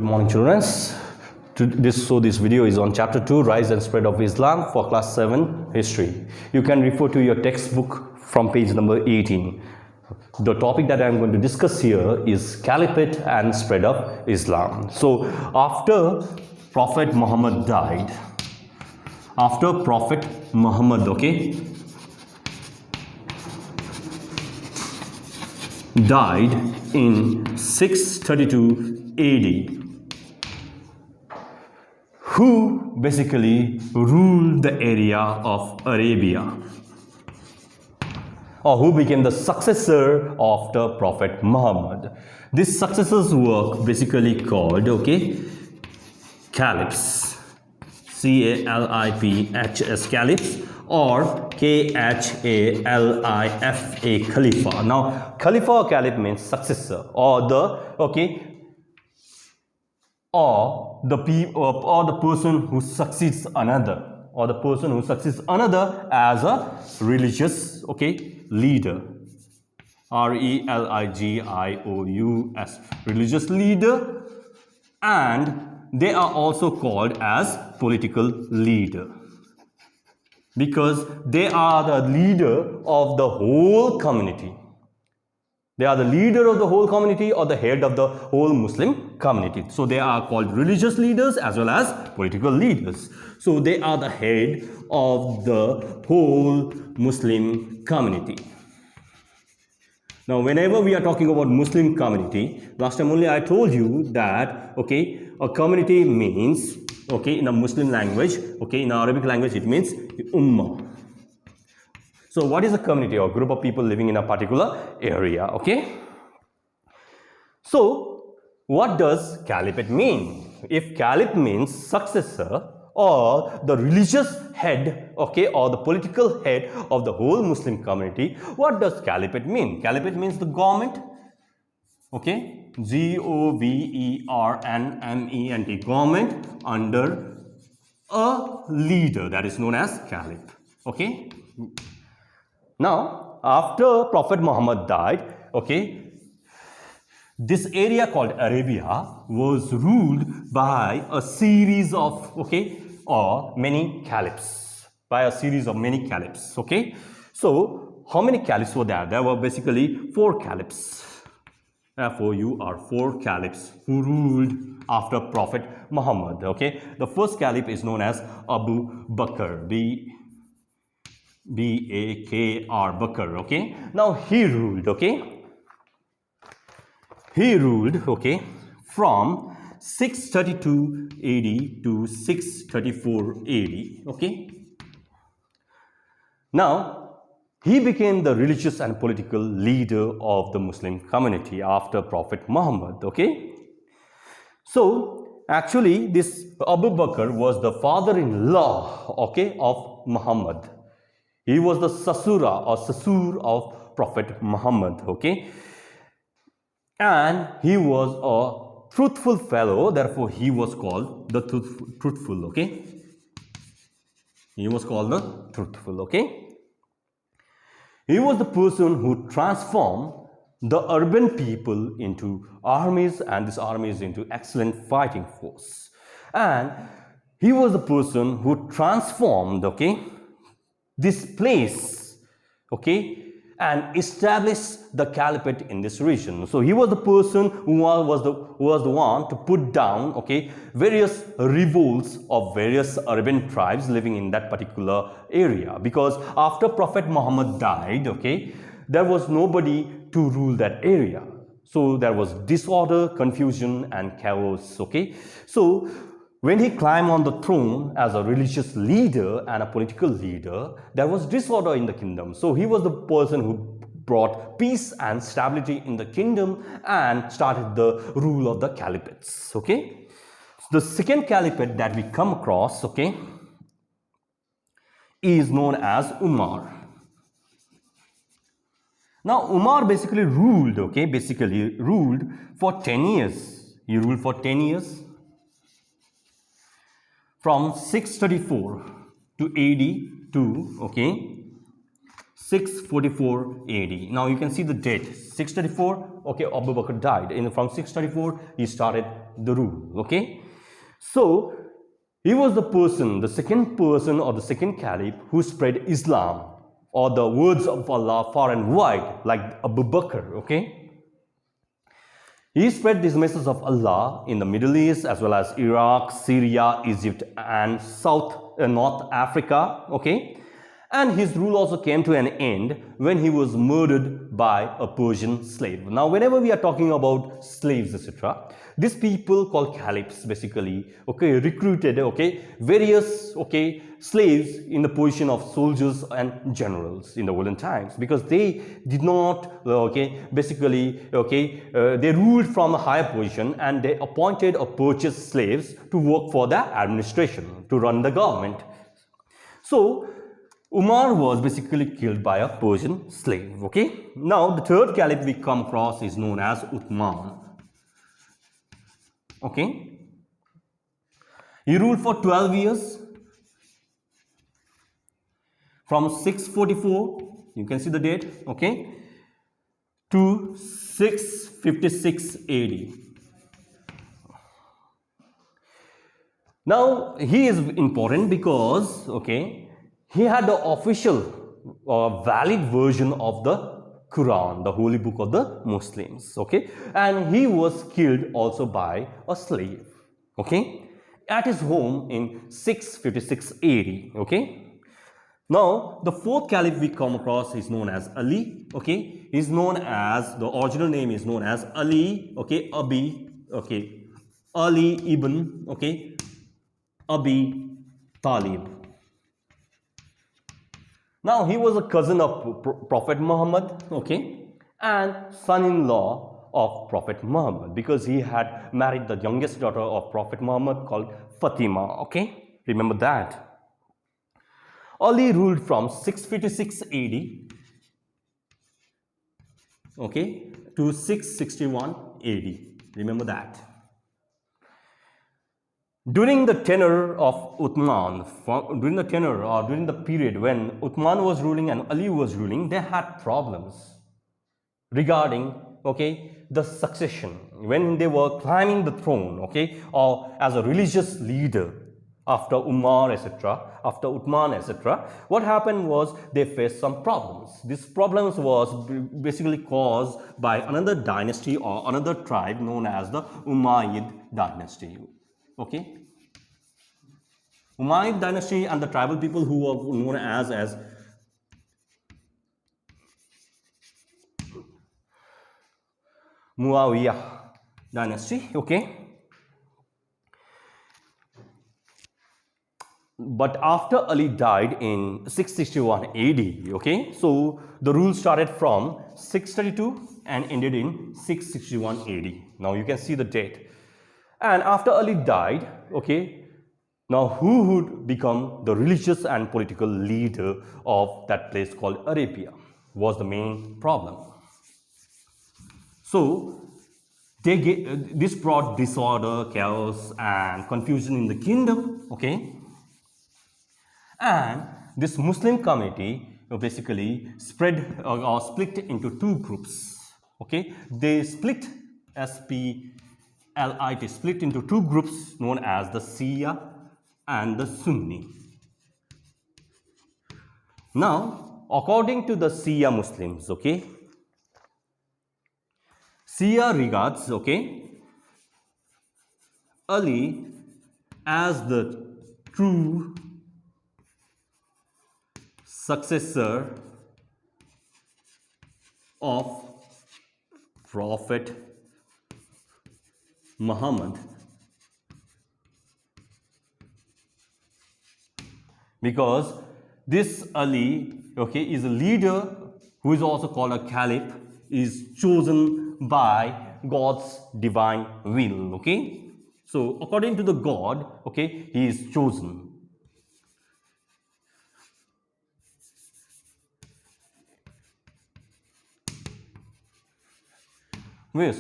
morning, children. This video is on chapter 2, Rise and Spread of Islam, for class 7 history. You can refer to your textbook from page number 18. The topic that I am going to discuss here is Caliphate and Spread of Islam. So after Prophet Muhammad died, died in 632 AD, who basically ruled the area of Arabia, or who became the successor of the Prophet Muhammad. These successors were basically called caliphs, C-A-L-I-P-H-S, caliphs, or K-H-A-L-I-F-A, Khalifa. Now, Khalifa or Caliph means successor, or the person who succeeds another, as a religious leader, R-E-L-I-G-I-O-U-S, religious leader, and they are also called as political leader, because they are the leader of the whole community. They are the leader of the whole community, or the head of the whole Muslim community. So they are called religious leaders as well as political leaders. So they are the head of the whole Muslim community. Now, whenever we are talking about Muslim community, last time only I told you that a community means in a Muslim language, in Arabic language it means Ummah. So what is a community or group of people living in a particular area? So what does Caliphate mean? If Caliph means successor or the religious head, or the political head of the whole Muslim community, what does Caliphate mean? Caliphate means the government, G-O-V-E-R-N-M-E-N-T, government under a leader, that is known as Caliph. Now, after Prophet Muhammad died, this area called Arabia was ruled by a series of, many caliphs, So, how many caliphs were there? There were basically 4 caliphs. Therefore, you are 4 caliphs who ruled after Prophet Muhammad, The first caliph is known as Abu Bakr, B-A-K-R, Bakr, Now, he ruled, from 632 AD to 634 AD, Now, he became the religious and political leader of the Muslim community after Prophet Muhammad, So, actually, this Abu Bakr was the father-in-law, of Muhammad. He was the Sasur of Prophet Muhammad, And he was a truthful fellow, therefore he was called the truthful, He was called the truthful, He was the person who transformed the urban people into armies, and these armies into excellent fighting force. And he was the person who transformed, this place, and established the caliphate in this region. So he was the person who was the one to put down, various revolts of various urban tribes living in that particular area. Because after Prophet Muhammad died, there was nobody to rule that area. So there was disorder, confusion, and chaos, So when he climbed on the throne as a religious leader and a political leader, there was disorder in the kingdom. So he was the person who brought peace and stability in the kingdom and started the rule of the caliphates. So the second caliphate that we come across, is known as Umar. Now, Umar basically ruled, for 10 years. He ruled for 10 years. From 634 to AD to 644 AD. Now you can see the date 634. Abu Bakr died. From 634 he started the rule. Okay, so he was the person, the second person or the second caliph who spread Islam or the words of Allah far and wide, like Abu Bakr. Okay, he spread this message of Allah in the Middle East as well as Iraq, Syria, Egypt, and North Africa. Okay, and his rule also came to an end when he was murdered by a Persian slave. Now, whenever we are talking about slaves, etc., these people called caliphs basically, okay, recruited, okay, various, okay, slaves in the position of soldiers and generals in the olden times, because they did not, okay, basically, okay, they ruled from a higher position and they appointed or purchased slaves to work for the administration, to run the government. So Umar was basically killed by a Persian slave. Okay, now the third caliph we come across is known as Uthman. Okay, he ruled for 12 years from 644, you can see the date, okay, to 656 AD. Now he is important because, okay, he had the official valid version of the Quran, the holy book of the Muslims, okay, and he was killed also by a slave, okay, at his home in 656 AD, okay. Now the fourth caliph we come across is known as Ali, okay, is known as, the original name is known as Ali, okay, Ali ibn, okay, Abi Talib. Now he was a cousin of Prophet Muhammad, okay, and son-in-law of Prophet Muhammad, because he had married the youngest daughter of Prophet Muhammad called Fatima, okay, remember that. Ali ruled from 656 AD, okay, to 661 AD, remember that. During the tenure of Uthman, during the period when Uthman was ruling and Ali was ruling, they had problems regarding, okay, the succession. When they were climbing the throne, okay, or as a religious leader after Umar, etc., after Uthman, etc., what happened was they faced some problems. These problems was basically caused by another dynasty or another tribe known as the Umaid Dynasty. Okay, Umaid Dynasty and the tribal people who were known as Muawiyah Dynasty. Okay, but after Ali died in 661 AD, okay, so the rule started from 632 and ended in 661 AD. Now you can see the date. And after Ali died, okay, now who would become the religious and political leader of that place called Arabia was the main problem. So this brought disorder, chaos and confusion in the kingdom, okay. And this Muslim community basically spread or split into two groups, okay. They split, SPLIT, split into two groups known as the Shia and the Sunni. Now, according to the Shia Muslims, okay, Shia regards, okay, Ali as the true successor of Prophet Muhammad, because this Ali, okay, is a leader who is also called a caliph, is chosen by God's divine will, okay. So according to the God, okay, he is chosen.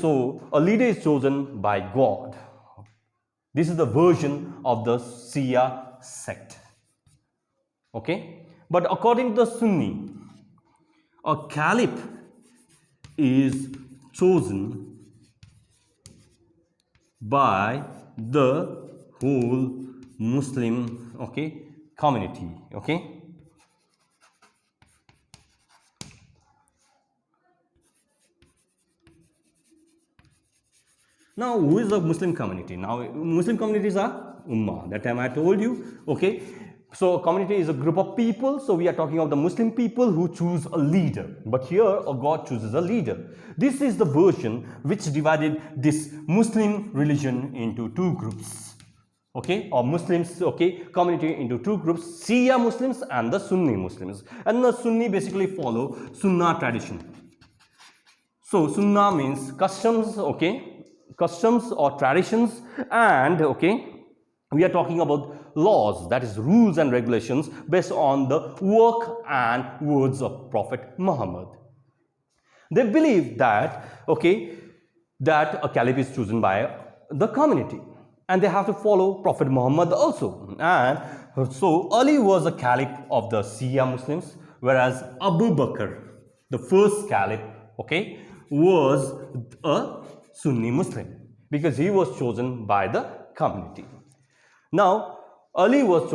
So a leader is chosen by God. This is the version of the Shia sect, okay. But according to the Sunni, a caliph is chosen by the whole Muslim, okay, community, okay. Now, who is the Muslim community? Now, Muslim communities are Ummah. That time I told you, okay. So, a community is a group of people. So, we are talking of the Muslim people who choose a leader. But here, a God chooses a leader. This is the version which divided this Muslim religion into two groups, okay, or Muslims, okay, community into two groups, Shia Muslims and the Sunni Muslims. And the Sunni basically follow Sunnah tradition. So, Sunnah means customs, okay, customs or traditions, and okay, we are talking about laws, that is rules and regulations based on the work and words of Prophet Muhammad. They believe that, okay, that a caliph is chosen by the community and they have to follow Prophet Muhammad also. And so Ali was a caliph of the Shia Muslims, whereas Abu Bakr, the first caliph, okay, was a Sunni Muslim because he was chosen by the community. Now, Ali was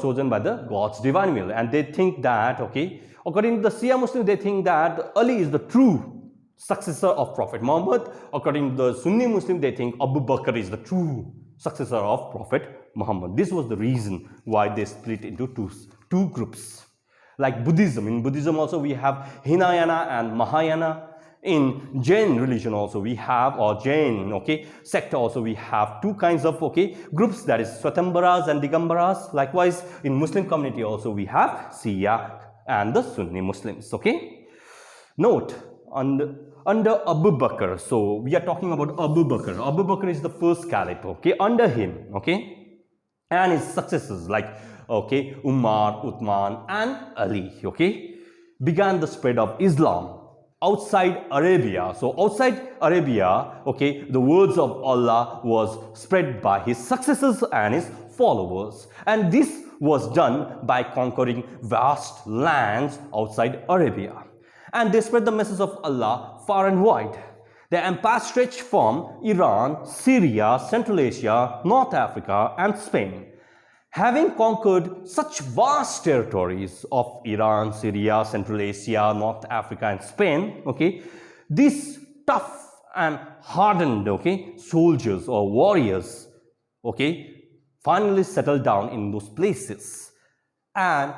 chosen by the God's divine will, and they think that, okay, according to the Shia Muslims, they think that Ali is the true successor of Prophet Muhammad. According to the Sunni Muslim, they think Abu Bakr is the true successor of Prophet Muhammad. This was the reason why they split into two groups. Like Buddhism, in Buddhism also we have Hinayana and Mahayana. In Jain religion also we have, or Jain, okay, sect also we have two kinds of, okay, groups, that is Swatambaras and Digambaras. Likewise, in Muslim community also we have Shia and the Sunni Muslims, okay. Note, under Abu Bakr, so we are talking about Abu Bakr. Abu Bakr is the first caliph, okay, under him, okay, and his successors like, okay, Umar, Uthman and Ali, okay, began the spread of Islam outside Arabia. So outside Arabia, okay, the words of Allah was spread by his successors and his followers, and this was done by conquering vast lands outside Arabia, and they spread the message of Allah far and wide. Their empire stretched from Iran, Syria, Central Asia, North Africa and Spain. Having conquered such vast territories of Iran, Syria, Central Asia, North Africa and Spain, okay, these tough and hardened, okay, soldiers or warriors, okay, finally settled down in those places and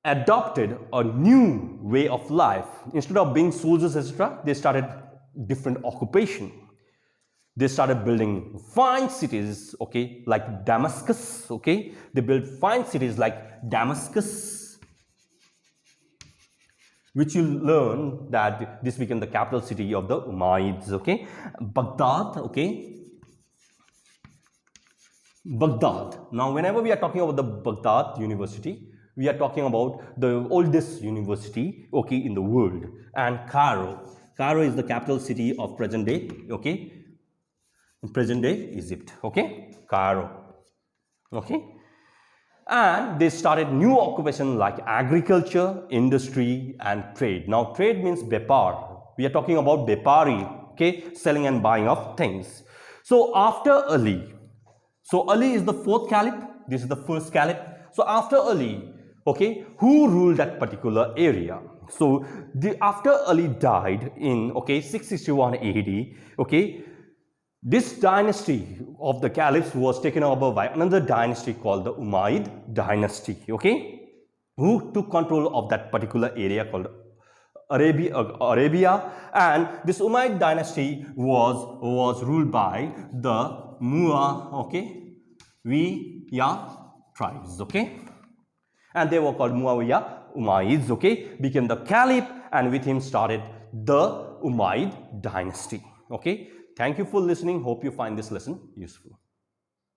adopted a new way of life. Instead of being soldiers, etc., they started different occupation. They started building fine cities, okay, like Damascus, okay. They built fine cities like Damascus, which you learn that this became the capital city of the Umayyads, okay. Baghdad, okay. Baghdad. Now, whenever we are talking about the Baghdad University, we are talking about the oldest university, okay, in the world. And Cairo. Cairo is the capital city of present day, okay, in present day Egypt, okay, Cairo, okay. And they started new occupation like agriculture, industry and trade. Now, trade means Bepar. We are talking about Bepari, okay, selling and buying of things. So, after Ali, so Ali is the fourth caliph, this is the first caliph. So, after Ali, okay, who ruled that particular area? So, after Ali died in, okay, 661 AD, okay, this dynasty of the caliphs was taken over by another dynasty called the Umaid Dynasty, okay, who took control of that particular area called Arabia, and this Umaid Dynasty was ruled by the Muawiyah tribes, okay, and they were called Muawiyah Umayyads, okay, became the caliph, and with him started the Umaid Dynasty, okay. Thank you for listening. Hope you find this lesson useful.